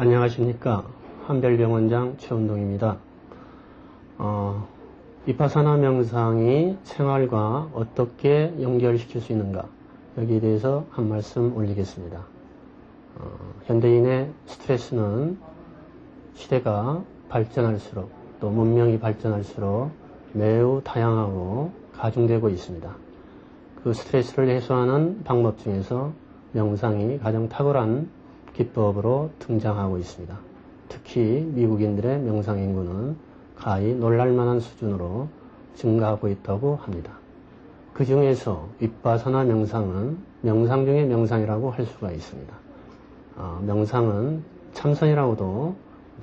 안녕하십니까. 한별병원장 최운동입니다. 비파사나 명상이 생활과 어떻게 연결시킬 수 있는가, 여기에 대해서 한 말씀 올리겠습니다. 현대인의 스트레스는 시대가 발전할수록, 또 문명이 발전할수록 매우 다양하고 가중되고 있습니다. 그 스트레스를 해소하는 방법 중에서 명상이 가장 탁월한 기법으로 등장하고 있습니다. 특히 미국인들의 명상 인구는 가히 놀랄만한 수준으로 증가하고 있다고 합니다. 그 중에서 윗바사나 명상은 명상 중의 명상이라고 할 수가 있습니다. 명상은 참선이라고도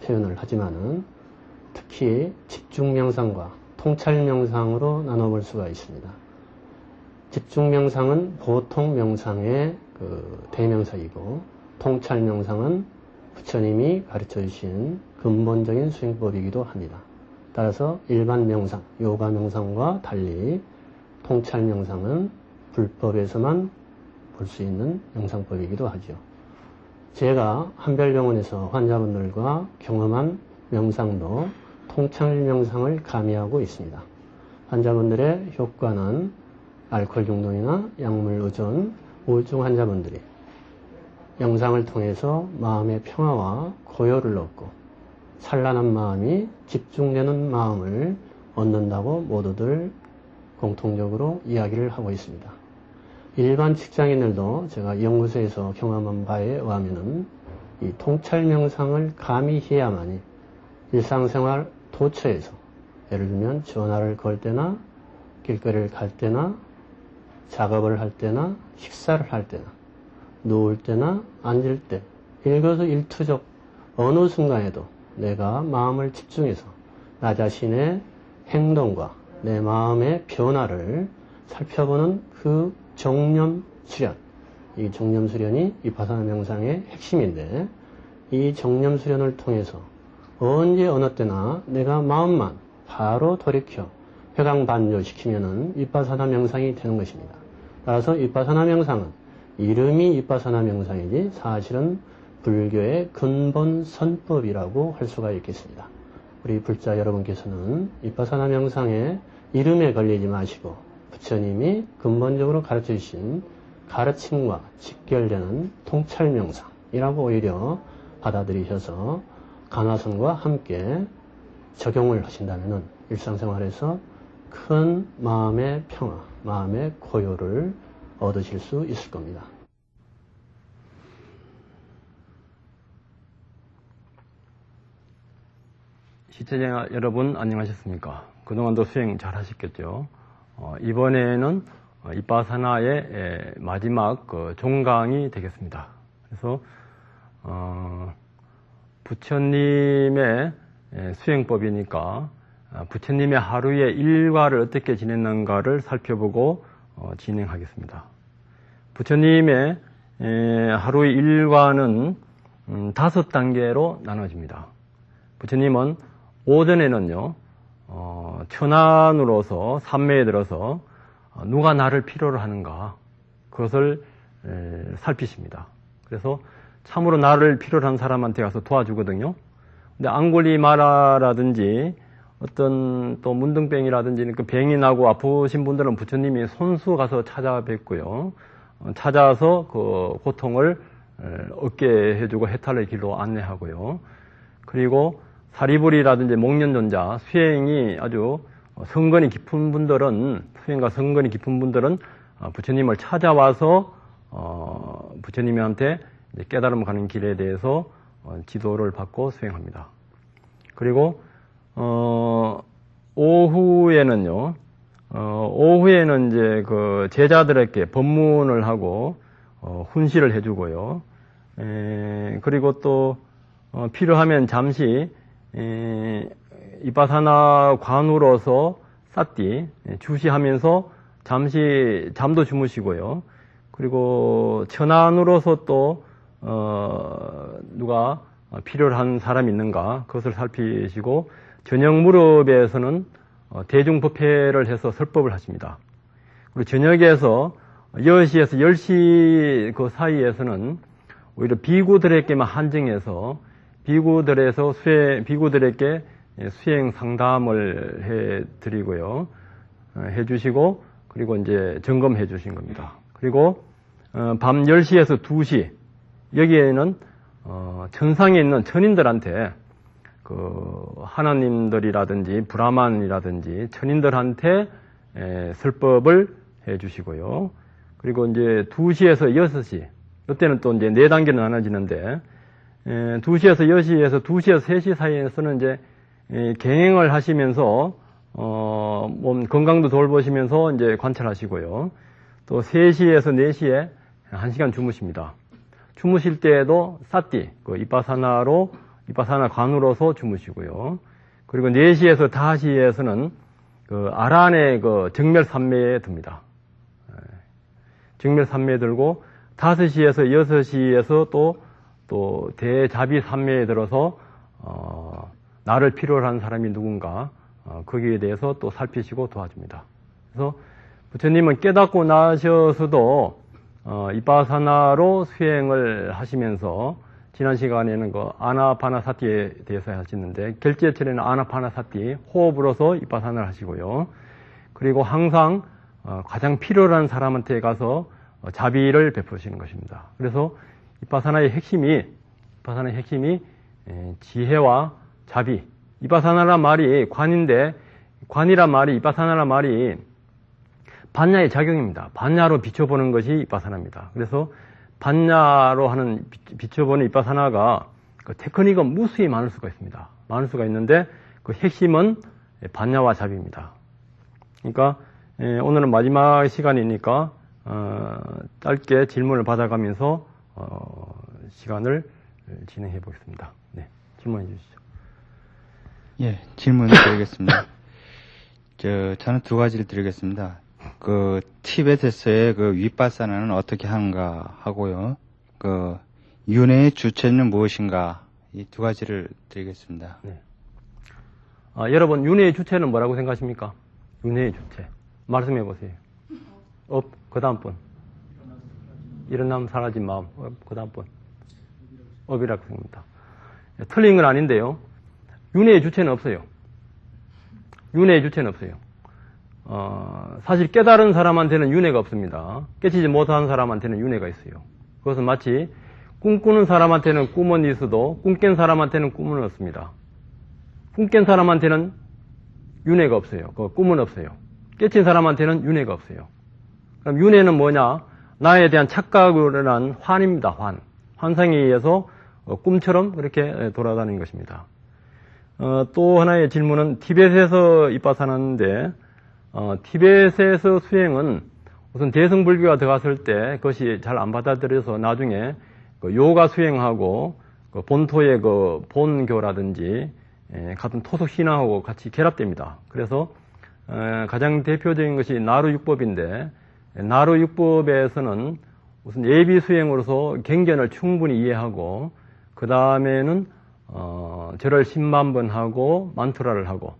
표현을 하지만은 특히 집중 명상과 통찰 명상으로 나눠볼 수가 있습니다. 집중 명상은 보통 명상의 대명사이고, 통찰 명상은 부처님이 가르쳐 주신 근본적인 수행법이기도 합니다. 따라서 일반 명상, 요가 명상과 달리 통찰 명상은 불법에서만 볼 수 있는 명상법이기도 하죠. 제가 한별병원에서 환자분들과 경험한 명상도 통찰 명상을 가미하고 있습니다. 환자분들의 효과는 알코올 중독이나 약물 의존, 우울증 환자분들이 명상을 통해서 마음의 평화와 고요를 얻고 찬란한 마음이 집중되는 마음을 얻는다고 모두들 공통적으로 이야기를 하고 있습니다. 일반 직장인들도 제가 연구소에서 경험한 바에 의하면은 이 통찰 명상을 가미해야만이 일상생활 도처에서, 예를 들면 전화를 걸 때나 길거리를 갈 때나 작업을 할 때나 식사를 할 때나 누울 때나 앉을 때 일거수일투족 어느 순간에도 내가 마음을 집중해서 나 자신의 행동과 내 마음의 변화를 살펴보는 그 정념 수련, 이 정념 수련이 비파사나 명상의 핵심인데, 이 정념 수련을 통해서 언제 어느 때나 내가 마음만 바로 돌이켜 회광반조시키면은 비파사나 명상이 되는 것입니다. 따라서 비파사나 명상은 이름이 비파사나 명상이지 사실은 불교의 근본 선법이라고 할 수가 있겠습니다. 우리 불자 여러분께서는 비파사나 명상의 이름에 걸리지 마시고 부처님이 근본적으로 가르쳐 주신 가르침과 직결되는 통찰 명상이라고 오히려 받아들이셔서 간화선과 함께 적용을 하신다면 일상생활에서 큰 마음의 평화, 마음의 고요를 얻으실 수 있을 겁니다. 시청자 여러분 안녕하셨습니까? 그동안도 수행 잘 하셨겠죠? 이번에는 비파사나의 마지막 종강이 되겠습니다. 그래서 부처님의 수행법이니까 부처님의 하루의 일과를 어떻게 지냈는가를 살펴보고 진행하겠습니다. 부처님의 하루의 일과는 5단계로 나눠집니다. 부처님은 오전에는요, 천안으로서 삼매에 들어서 누가 나를 필요로 하는가, 그것을 살피십니다. 그래서 참으로 나를 필요로 한 사람한테 가서 도와주거든요. 근데 앙골리마라라든지 어떤 또 문둥병이라든지 그 병이 나고 아프신 분들은 부처님이 손수 가서 찾아뵙고요. 찾아서 그 고통을 얻게 해주고 해탈의 길로 안내하고요. 그리고 사리불이라든지 목련존자, 수행이 아주 성건이 깊은 분들은, 수행과 성건이 깊은 분들은 부처님을 찾아와서 부처님한테 깨달음 가는 길에 대해서 지도를 받고 수행합니다. 그리고 오후에는요, 오후에는 이제 그 제자들에게 법문을 하고 훈시를 해주고요. 그리고 또 필요하면 잠시 비파사나 관우로서 쌌띠 주시하면서 잠시 잠도 주무시고요. 그리고 천안으로서 또 누가 필요로 한 사람이 있는가, 그것을 살피시고, 저녁 무렵에서는 대중법회를 해서 설법을 하십니다. 그리고 저녁에서 10시에서 10시 그 사이에서는 오히려 비구들에게만 한정해서 비구들에게 수행 상담을 해드리고요. 해주시고, 그리고 이제 점검해 주신 겁니다. 그리고, 밤 10시에서 2시, 여기에는, 천상에 있는 천인들한테, 하나님들이라든지, 브라만이라든지, 천인들한테, 설법을 해 주시고요. 그리고 이제 2시에서 6시, 이때는 또 이제 4단계로 나눠지는데, 2시에서 6시에서 2시에서 3시 사이에서는 이제, 경행을 하시면서, 몸 건강도 돌보시면서 이제 관찰하시고요. 또 3시에서 4시에 1시간 주무십니다. 주무실 때에도 사띠, 이빠사나 관으로서 주무시고요. 그리고 4시에서 5시에서는 아란의 정멸 삼매에 듭니다. 정멸 삼매에 들고 5시에서 6시에서 또 대자비 삼매에 들어서 나를 필요로 하는 사람이 누군가 거기에 대해서 또 살피시고 도와줍니다. 그래서 부처님은 깨닫고 나셔서도 이빠사나로 수행을 하시면서 지난 시간에는 아나파나사티에 대해서 하시는데 결제철에는 아나파나사티 호흡으로서 이빠사나를 하시고요. 그리고 항상 가장 필요로 하는 사람한테 가서 자비를 베푸시는 것입니다. 그래서 이빠사나의 핵심이 지혜와 자비. 이빠사나란 말이 관인데, 관이란 말이, 이빠사나란 말이 반야의 작용입니다. 반야로 비춰보는 것이 이빠사나입니다. 그래서 반야로 하는 비춰보는 이빠사나가 테크닉은 무수히 많을 수가 있습니다. 많을 수가 있는데 그 핵심은 반야와 자비입니다. 그러니까 오늘은 마지막 시간이니까 짧게 질문을 받아가면서 시간을 진행해 보겠습니다. 네, 질문해 주시죠. 예, 질문 드리겠습니다. 저는 2가지를 드리겠습니다. 티베트에서의 윗바사나는 어떻게 하는가 하고요. 윤회의 주체는 무엇인가, 이 2가지를 드리겠습니다. 네. 여러분, 윤회의 주체는 뭐라고 생각하십니까? 윤회의 주체. 말씀해 보세요. 그 다음 분. 일어나면 사라진 마음. 그 다음 분. 업이라고 생각합니다. 틀린 건 아닌데요. 윤회의 주체는 없어요. 윤회의 주체는 없어요. 사실 깨달은 사람한테는 윤회가 없습니다. 깨치지 못한 사람한테는 윤회가 있어요. 그것은 마치 꿈꾸는 사람한테는 꿈은 있어도 꿈 깬 사람한테는 꿈은 없습니다. 꿈 깬 사람한테는 윤회가 없어요. 꿈은 없어요. 깨친 사람한테는 윤회가 없어요. 그럼 윤회는 뭐냐? 나에 대한 착각으로 난 환입니다. 환상에 의해서 꿈처럼 그렇게 돌아다니는 것입니다. 또 하나의 질문은 티벳에서 이빠사나인데 티벳에서 수행은 우선 대승불교가 들어갔을 때 그것이 잘 안 받아들여서 나중에 요가 수행하고 본토의 본교라든지 같은 토속 신앙하고 같이 결합됩니다. 그래서 가장 대표적인 것이 나루육법인데 나루육법에서는 우선 예비 수행으로서 경전을 충분히 이해하고 그 다음에는 절을 10만 번 하고 만투라를 하고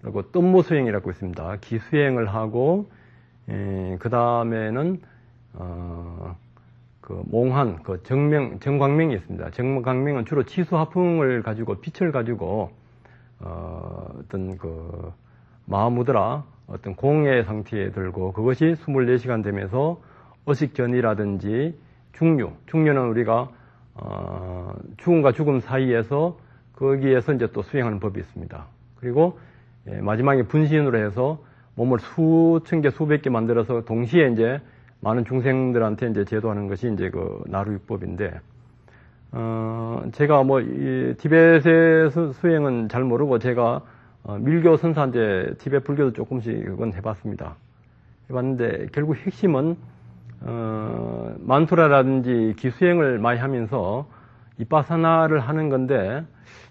그리고 뜸모 수행이라고 있습니다. 기수행을 하고 그 다음에는 몽한 정광명이 있습니다. 정광명은 주로 치수화풍을 가지고 빛을 가지고 어떤 마하무드라 어떤 공의 상태에 들고 그것이 24시간 되면서 어식전이라든지 중류는 우리가 죽음과 죽음 사이에서 거기에서 이제 또 수행하는 법이 있습니다. 그리고 마지막에 분신으로 해서 몸을 수천 개, 수백 개 만들어서 동시에 이제 많은 중생들한테 이제 제도하는 것이 이제 나루육법인데, 제가 이 티벳의 수행은 잘 모르고 제가 밀교 선사한테 티벳 불교도 조금씩 그건 해봤습니다. 해봤는데 결국 핵심은 만투라라든지 기수행을 많이 하면서 이빠사나를 하는 건데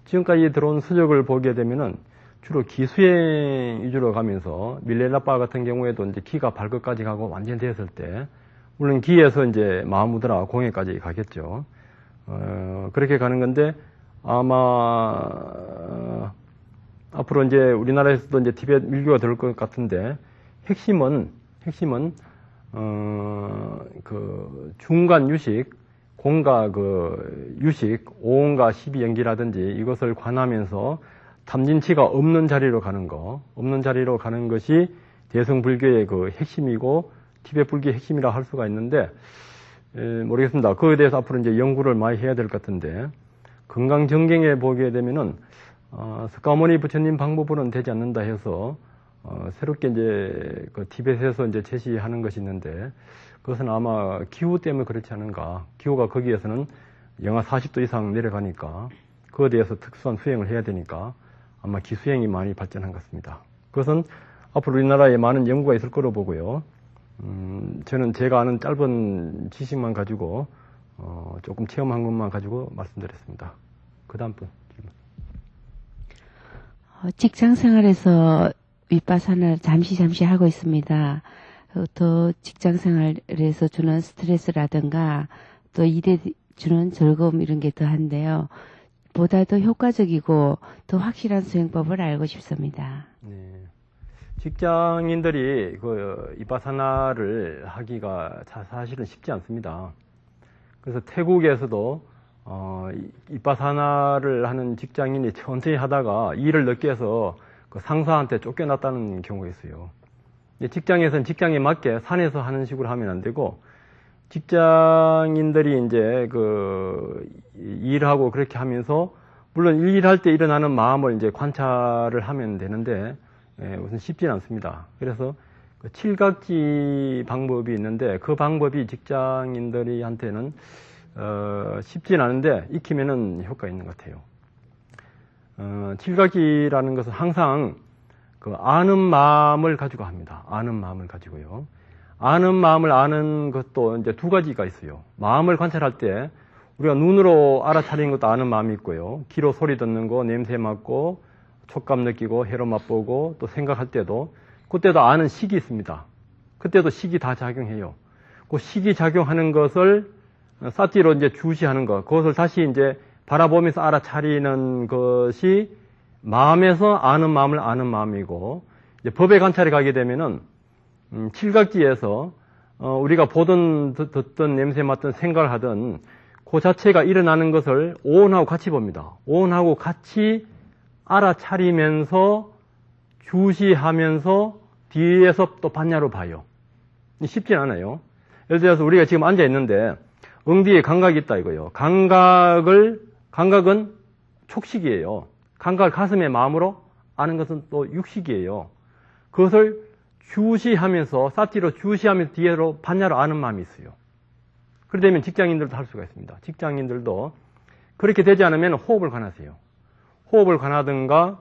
지금까지 들어온 서적을 보게 되면은 주로 기수행 위주로 가면서 밀레라빠 같은 경우에도 이제 기가 발끝까지 가고 완전 됐을 때 물론 기에서 이제 마하무드라 공예까지 가겠죠. 그렇게 가는 건데 아마 앞으로 이제 우리나라에서도 이제 티벳 밀교가 될 것 같은데 핵심은 중간 유식 공과 그 유식, 5온과 12연기라든지 이것을 관하면서 탐진치가 없는 자리로 가는 것이 대승불교의 그 핵심이고 티베트 불교의 핵심이라 할 수가 있는데, 모르겠습니다. 그에 대해서 앞으로 이제 연구를 많이 해야 될 것 같은데, 건강정경에 보게 되면은, 석가모니 부처님 방법으로는 되지 않는다 해서, 새롭게 이제 그 티베트에서 이제 제시하는 것이 있는데, 그것은 아마 기후 때문에 그렇지 않은가. 기후가 거기에서는 영하 40도 이상 내려가니까, 그에 대해서 특수한 수행을 해야 되니까, 아마 기수행이 많이 발전한 것 같습니다. 그것은 앞으로 우리나라에 많은 연구가 있을 거로 보고요. 저는 제가 아는 짧은 지식만 가지고 조금 체험한 것만 가지고 말씀드렸습니다. 그 다음 분. 직장 생활에서 윗바사나를 잠시 하고 있습니다. 또 직장 생활에서 주는 스트레스라든가 또 일에 주는 즐거움 이런 게 더한데요. 보다 더 효과적이고 더 확실한 수행법을 알고 싶습니다. 네. 직장인들이 그 이바사나를 하기가 사실은 쉽지 않습니다. 그래서 태국에서도 이바사나를 하는 직장인이 천천히 하다가 일을 늦게 해서 그 상사한테 쫓겨났다는 경우가 있어요. 직장에서는 직장에 맞게 산에서 하는 식으로 하면 안 되고, 직장인들이 이제 그 일하고 그렇게 하면서 물론 일할 때 일어나는 마음을 이제 관찰을 하면 되는데, 우선 쉽지는 않습니다. 그래서 그 칠각지 방법이 있는데, 그 방법이 직장인들한테는 쉽지는 않은데 익히면은 효과 있는 것 같아요. 칠각지라는 것은 항상 그 아는 마음을 가지고 합니다. 아는 마음을 가지고요. 아는 마음을 아는 것도 이제 두 가지가 있어요. 마음을 관찰할 때 우리가 눈으로 알아차리는 것도 아는 마음이 있고요. 귀로 소리 듣는 거, 냄새 맡고, 촉감 느끼고, 혀로 맛보고, 또 생각할 때도, 그때도 아는 식이 있습니다. 그때도 식이 다 작용해요. 그 식이 작용하는 것을 사티로 이제 주시하는 것, 그것을 다시 이제 바라보면서 알아차리는 것이 마음에서 아는 마음을 아는 마음이고, 이제 법의 관찰에 가게 되면은, 칠각지에서, 우리가 보든 듣든 냄새 맡든 생각을 하든, 그 자체가 일어나는 것을 오온하고 같이 봅니다. 오온하고 같이 알아차리면서 주시하면서 뒤에서 또 반야로 봐요. 쉽진 않아요. 예를 들어서 우리가 지금 앉아 있는데 엉디에 감각이 있다 이거예요. 감각은 촉식이에요. 감각을 가슴의 마음으로 아는 것은 또 육식이에요. 그것을 주시하면서 사티로 주시하면서 뒤로 반야로 아는 마음이 있어요. 그렇게 되면 직장인들도 할 수가 있습니다. 직장인들도 그렇게 되지 않으면 호흡을 관하세요. 호흡을 관하든가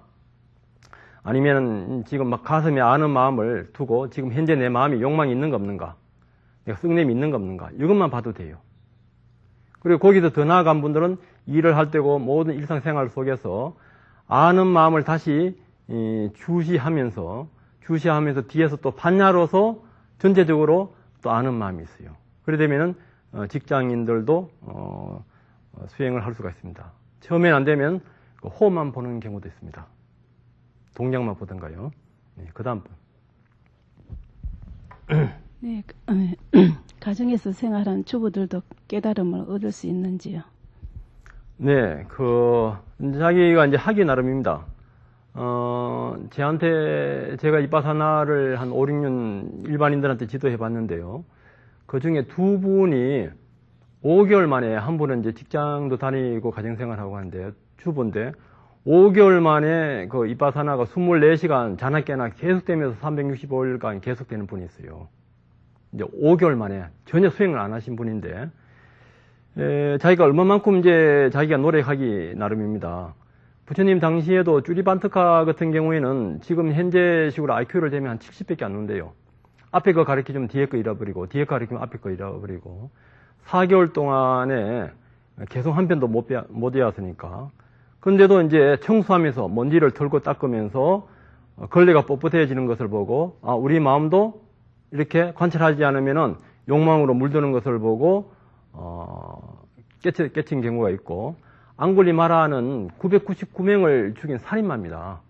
아니면 지금 막 가슴에 아는 마음을 두고 지금 현재 내 마음이 욕망이 있는가 없는가, 내가 썩냄이 있는가 없는가, 이것만 봐도 돼요. 그리고 거기서 더 나아간 분들은 일을 할 때고 모든 일상생활 속에서 아는 마음을 다시 주시하면서 뒤에서 또 반야로서 전체적으로 또 아는 마음이 있어요. 그렇게 되면은 직장인들도 수행을 할 수가 있습니다. 처음엔 안 되면 호흡만 보는 경우도 있습니다. 동작만 보던가요. 네, 그 다음 분. 네, 가정에서 생활하는 주부들도 깨달음을 얻을 수 있는지요? 네, 자기가 이제 하기 나름입니다. 제가 이바사나를 한 5, 6년 일반인들한테 지도해 봤는데요. 그 중에 두 분이 5개월 만에, 한 분은 이제 직장도 다니고 가정생활하고 하는데, 주부인데, 5개월 만에 그 이바사나가 24시간 자나 깨나 계속되면서 365일간 계속되는 분이 있어요. 이제 5개월 만에 전혀 수행을 안 하신 분인데, 자기가 얼마만큼 이제 자기가 노력하기 나름입니다. 부처님 당시에도 쭈리반트카 같은 경우에는 지금 현재식으로 IQ를 되면 한 70밖에 안 논대요. 앞에 거 가르치면 뒤에 거 잃어버리고, 뒤에 거 가르치면 앞에 거 잃어버리고, 4개월 동안에 계속 한 편도 못 외웠으니까. 그런데도 이제 청소하면서 먼지를 털고 닦으면서 걸레가 뻣뻣해지는 것을 보고, 우리 마음도 이렇게 관찰하지 않으면은 욕망으로 물드는 것을 보고, 깨친 경우가 있고, 앙굴리마라는 999명을 죽인 살인마입니다.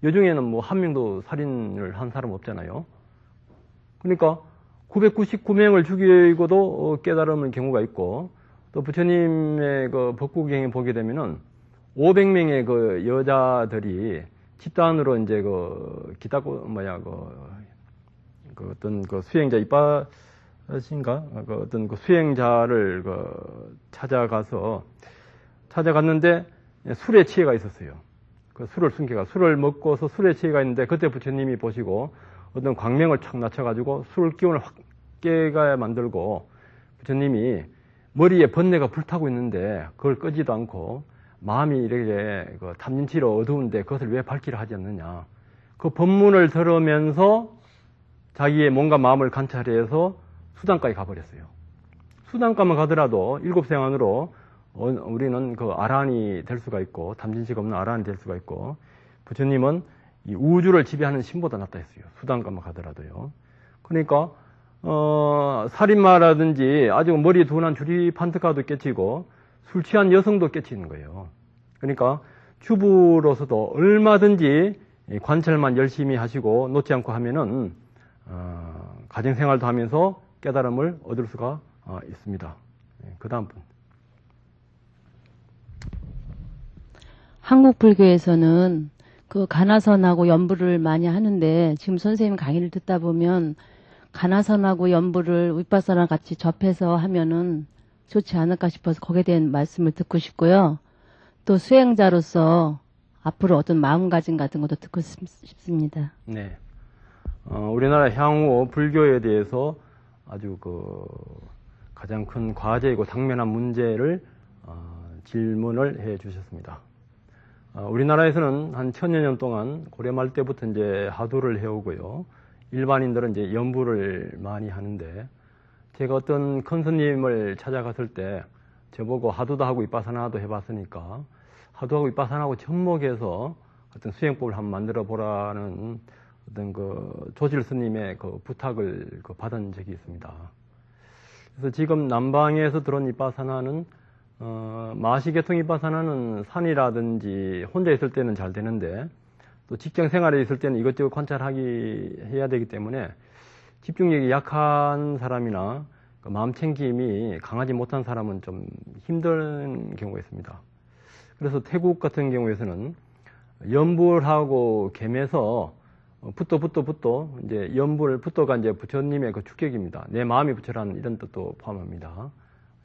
요 중에는 뭐 한 명도 살인을 한 사람 없잖아요. 그러니까 999명을 죽이고도 깨달음의 경우가 있고, 또 부처님의 그 법구경에 보게 되면은 500명의 그 여자들이 집단으로 이제 그 기타고 그 어떤 그 수행자 이빠신가 그 어떤 그 수행자를 그 찾아갔는데 술에 취해가 있었어요. 그 술을 숨겨가 술을 먹고서 술에 취해가 있는데 그때 부처님이 보시고 어떤 광명을 촥 낮춰가지고 술 기운을 확 깨게 만들고 부처님이 머리에 번뇌가 불타고 있는데 그걸 끄지도 않고 마음이 이렇게 그 탐진치로 어두운데 그것을 왜 밝히려 하지 않느냐. 그 법문을 들으면서 자기의 몸과 마음을 관찰해서 수단까지 가버렸어요. 수단까만 가더라도 일곱생 안으로 우리는 그 아란이 될 수가 있고 탐진치가 없는 아란이 될 수가 있고 부처님은 이 우주를 지배하는 신보다 낫다 했어요. 수단까만 가더라도요. 그러니까 살인마라든지 아주 머리 둔한 주리 판트가도 깨치고 술 취한 여성도 깨치는 거예요. 그러니까 주부로서도 얼마든지 관찰만 열심히 하시고 놓지 않고 하면은 가정생활도 하면서 깨달음을 얻을 수가 있습니다. 그 다음 분. 한국 불교에서는 그 가나선하고 연부를 많이 하는데 지금 선생님 강의를 듣다 보면 가나선하고 연부를 윗바사나 같이 접해서 하면은 좋지 않을까 싶어서 거기에 대한 말씀을 듣고 싶고요. 또 수행자로서 앞으로 어떤 마음가짐 같은 것도 듣고 싶습니다. 네. 우리나라 향후 불교에 대해서 아주 가장 큰 과제이고 당면한 문제를 질문을 해 주셨습니다. 우리나라에서는 한 1000여 년 동안 고려 말 때부터 이제 하두를 해오고요. 일반인들은 이제 연부를 많이 하는데 제가 어떤 큰 스님을 찾아갔을 때 저보고 하두도 하고 윗바사나도 해봤으니까 하두하고 윗바사나하고 접목해서 어떤 수행법을 한번 만들어 보라는 어떤 그 조실 스님의 그 부탁을 받은 적이 있습니다. 그래서 지금 남방에서 들어온 윗바사나는 마시계통 윗바사나는 산이라든지 혼자 있을 때는 잘 되는데 또 직장 생활에 있을 때는 이것저것 해야 되기 때문에 집중력이 약한 사람이나 마음 챙김이 강하지 못한 사람은 좀 힘든 경우가 있습니다. 그래서 태국 같은 경우에서는 연불하고 겸해서 붓도 이제 연불 붓도가 이제 부처님의 그 주격입니다. 내 마음이 부처라는 이런 뜻도 포함합니다.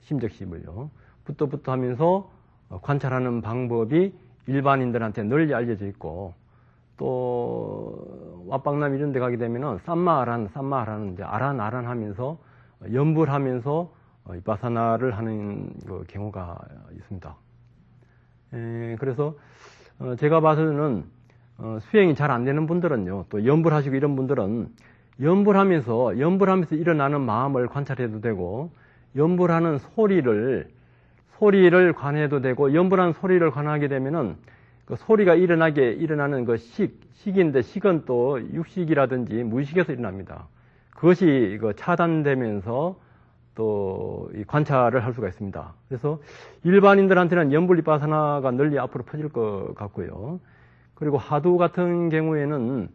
심적심을요. 붓도 하면서 관찰하는 방법이 일반인들한테 널리 알려져 있고 또 왓방남 이런 데 가게 되면은 쌈마하라는 이제 아란 하면서 연불하면서 윗바사나를 하는 그 경우가 있습니다. 그래서 제가 봐서는 수행이 잘 안 되는 분들은요, 또 연불하시고 이런 분들은 연불하면서 일어나는 마음을 관찰해도 되고 연불하는 소리를 관해도 되고 연불하는 소리를 관하게 되면은 그 소리가 일어나는 그 식인데 식은 또 육식이라든지 무의식에서 일어납니다. 그것이 차단되면서 또 이 관찰을 할 수가 있습니다. 그래서 일반인들한테는 연불 윗바사나가 널리 앞으로 퍼질 것 같고요. 그리고 하두 같은 경우에는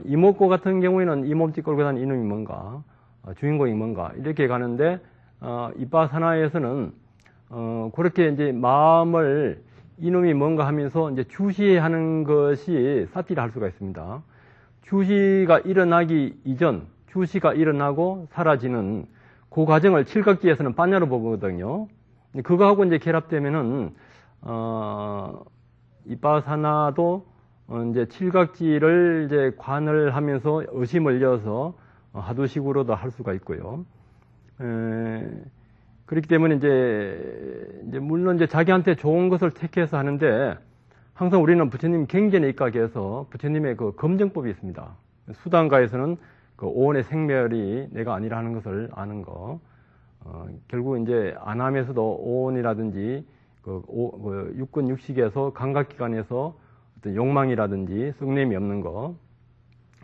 이목고 같은 경우에는 이 몸짓 걸고 다니는 이놈이 뭔가 주인공이 뭔가 이렇게 가는데 윗바사나에서는 그렇게 이제 마음을 이놈이 뭔가 하면서 이제 주시하는 것이 사티라 할 수가 있습니다. 주시가 일어나기 이전, 주시가 일어나고 사라지는 그 과정을 칠각지에서는 빠냐로 보거든요. 그거하고 이제 결합되면은 윗바사나도 이제 칠각지를 이제 관을 하면서 의심을 이어서 하두식으로도 할 수가 있고요. 그렇기 때문에 이제 물론 이제 자기한테 좋은 것을 택해서 하는데 항상 우리는 부처님 경전에 입각해서 부처님의 그 검증법이 있습니다. 수단가에서는 그 오온의 생멸이 내가 아니라는 것을 아는 거. 결국 이제 안함에서도 오온이라든지 육근 육식에서 감각기관에서 어떤 욕망이라든지 쑥냄이 없는 거.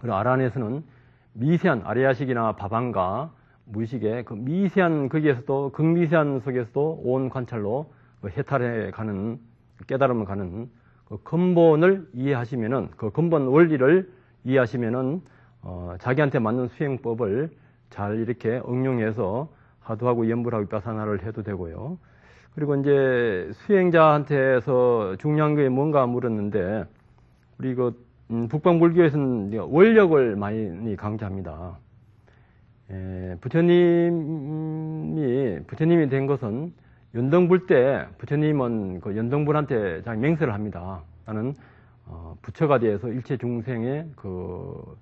그리고 아란에서는 미세한 아레야식이나 바방가 무의식의 그 미세한 거기에서도 극미세한 속에서도 온 관찰로 해탈해 가는 깨달음을 가는 그 근본을 이해하시면은 그 근본 원리를 이해하시면은 자기한테 맞는 수행법을 잘 이렇게 응용해서 하두하고 연불하고 윗바사나를 해도 되고요. 그리고 이제 수행자한테서 중요한 게 뭔가 물었는데, 우리 북방불교에서는 원력을 많이 강조합니다. 부처님이 된 것은 연등불 때 부처님은 그 연등불한테 자기 맹세를 합니다. 나는 부처가 되어서 일체 중생의 그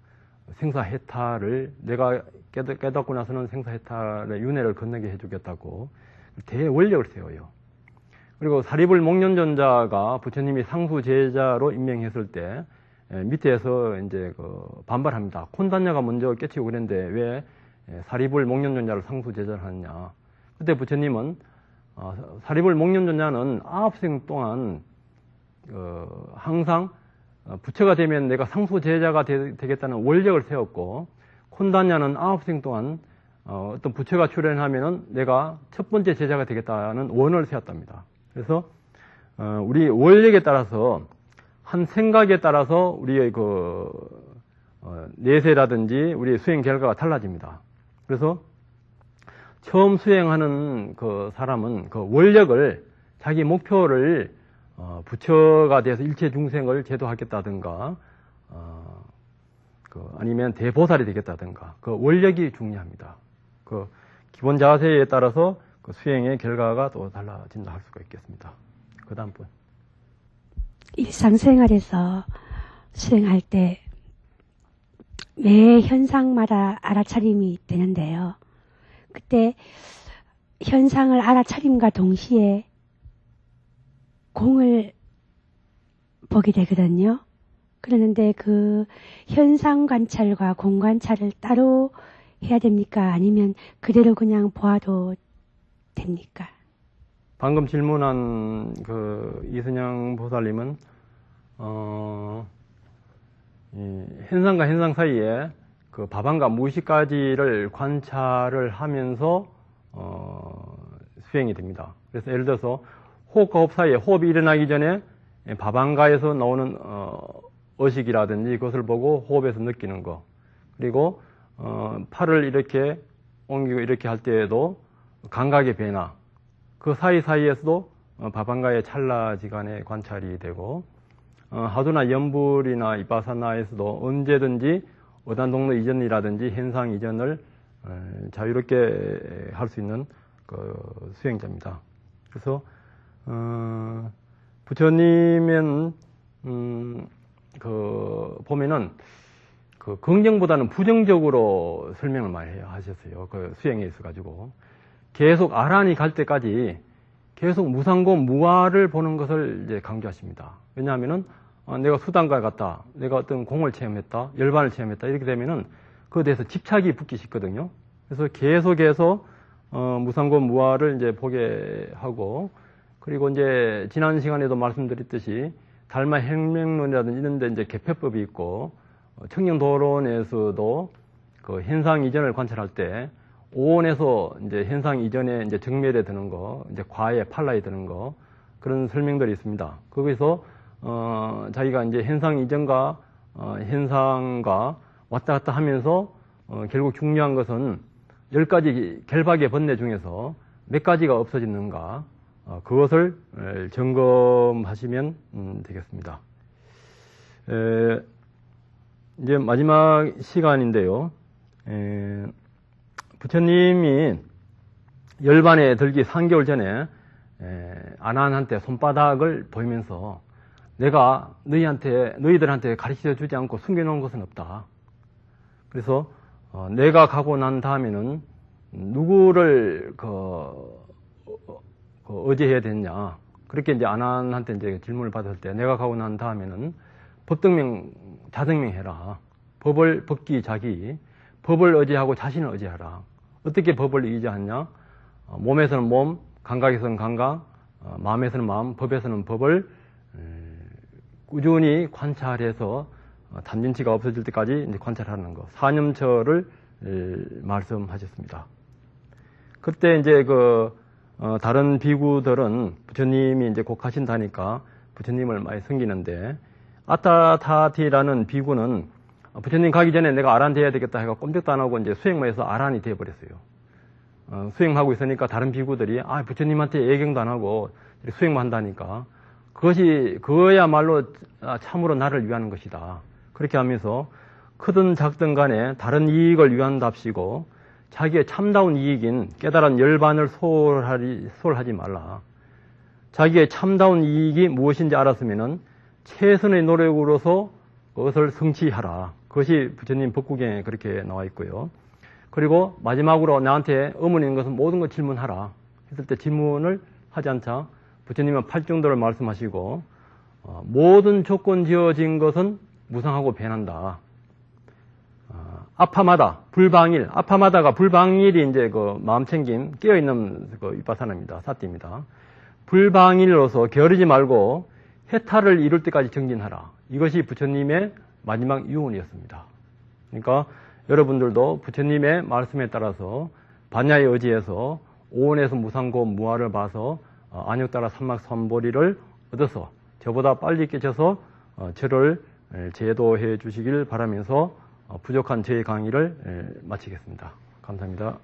생사해탈을 내가 깨닫고 나서는 생사해탈의 윤회를 건너게 해주겠다고 대원력을 세워요. 그리고 사리불 목련존자가 부처님이 상수 제자로 임명했을 때 밑에서 이제 반발합니다. 콘단녀가 먼저 깨치고 그랬는데 왜 사리불 목련존자를 상수 제자를 하느냐. 그때 부처님은 사리불 목련존자는 9생 동안 항상 부처가 되면 내가 상수 제자가 되겠다는 원력을 세웠고, 콘단냐는 9생 동안 어떤 부처가 출현하면은 내가 첫 번째 제자가 되겠다는 원을 세웠답니다. 그래서 우리 원력에 따라서 한 생각에 따라서 우리의 내세라든지 우리의 수행 결과가 달라집니다. 그래서 처음 수행하는 그 사람은 그 원력을 자기 목표를 부처가 돼서 일체 중생을 제도하겠다든가 아니면 대보살이 되겠다든가 그 원력이 중요합니다. 그 기본 자세에 따라서 그 수행의 결과가 또 달라진다 할 수가 있겠습니다. 그 다음 분. 일상생활에서 수행할 때 매 현상마다 알아차림이 되는데요. 그때 현상을 알아차림과 동시에 공을 보게 되거든요. 그러는데 그 현상 관찰과 공 관찰을 따로 해야 됩니까? 아니면 그대로 그냥 보아도 됩니까? 방금 질문한 그 이순양 보살님은 이 현상과 현상 사이에 그 밥안과 무의식까지를 관찰을 하면서 수행이 됩니다. 그래서 예를 들어서 호흡과 호흡 사이에 호흡이 일어나기 전에 밥안가에서 나오는 의식이라든지 그것을 보고 호흡에서 느끼는 거, 그리고 팔을 이렇게 옮기고 이렇게 할 때에도 감각의 변화, 그 사이사이에서도 밥안가의 찰나지간의 관찰이 되고, 하두나 연불이나 이빠사나에서도 언제든지 어단동로 이전이라든지 현상 이전을 자유롭게 할 수 있는 그 수행자입니다. 그래서 부처님은 보면은 그 긍정보다는 부정적으로 설명을 많이 하셨어요. 그 수행에 있어 가지고 계속 아란이 갈 때까지 계속 무상고 무아를 보는 것을 이제 강조하십니다. 왜냐하면은 내가 수단가에 갔다, 내가 어떤 공을 체험했다, 열반을 체험했다 이렇게 되면은 그에 대해서 집착이 붙기 쉽거든요. 그래서 계속해서 무상고 무아를 이제 보게 하고, 그리고 이제 지난 시간에도 말씀드렸듯이 달마 행명론이라든지 이런 데 이제 개폐법이 있고, 청량도론에서도 그 현상 이전을 관찰할 때 오온에서 이제 현상 이전에 이제 정멸에 드는 거, 이제 과에 팔라에 드는 거, 그런 설명들이 있습니다. 거기서 자기가 이제 현상 이전과 현상과 왔다 갔다 하면서 결국 중요한 것은 10가지 결박의 번뇌 중에서 몇 가지가 없어지는가, 그것을 점검하시면 되겠습니다. 이제 마지막 시간인데요. 부처님이 열반에 들기 3개월 전에 아난한테 손바닥을 보이면서 내가 너희들한테 가르쳐 주지 않고 숨겨놓은 것은 없다. 그래서 내가 가고 난 다음에는 누구를 의지해야 되느냐. 그렇게 이제 아난한테 이제 질문을 받았을 때 내가 가고 난 다음에는 법등명, 자등명 해라. 법을 법기 자기, 법을 의지하고 자신을 의지하라. 어떻게 법을 의지하냐? 몸에서는 몸, 감각에서는 감각, 마음에서는 마음, 법에서는 법을 꾸준히 관찰해서 담진치가 없어질 때까지 이제 관찰하는 거. 사념처를 말씀하셨습니다. 그때 이제 다른 비구들은 부처님이 이제 곧 가신다니까 부처님을 많이 섬기는데, 아타타티라는 비구는 부처님 가기 전에 내가 아란 돼야 되겠다 해가 꼼짝도 안 하고 이제 수행만 해서 아란이 되어버렸어요. 수행하고 있으니까 다른 비구들이 부처님한테 예경도 안 하고 수행만 한다니까 그거야말로 참으로 나를 위하는 것이다. 그렇게 하면서 크든 작든 간에 다른 이익을 위한답시고 자기의 참다운 이익인 깨달은 열반을 소홀하지 말라. 자기의 참다운 이익이 무엇인지 알았으면은 최선의 노력으로서 그것을 성취하라. 그것이 부처님 법구경에 그렇게 나와 있고요. 그리고 마지막으로 나한테 의문이 있는 것은 모든 것 질문하라. 했을 때 질문을 하지 않자 부처님은 팔정도를 말씀하시고 모든 조건 지어진 것은 무상하고 변한다. 아파마다 불방일, 아파마다가 불방일이 이제 그 마음챙김 깨어있는 그 윗바사나입니다. 사띠입니다. 불방일로서 게으르지 말고 해탈을 이룰 때까지 정진하라. 이것이 부처님의 마지막 유언이었습니다. 그러니까 여러분들도 부처님의 말씀에 따라서 반야에 의지해서 오온에서 무상고 무아를 봐서 안욕따라 삼막삼보리를 얻어서 저보다 빨리 깨쳐서 저를 제도해 주시길 바라면서 부족한 제 강의를 마치겠습니다. 감사합니다.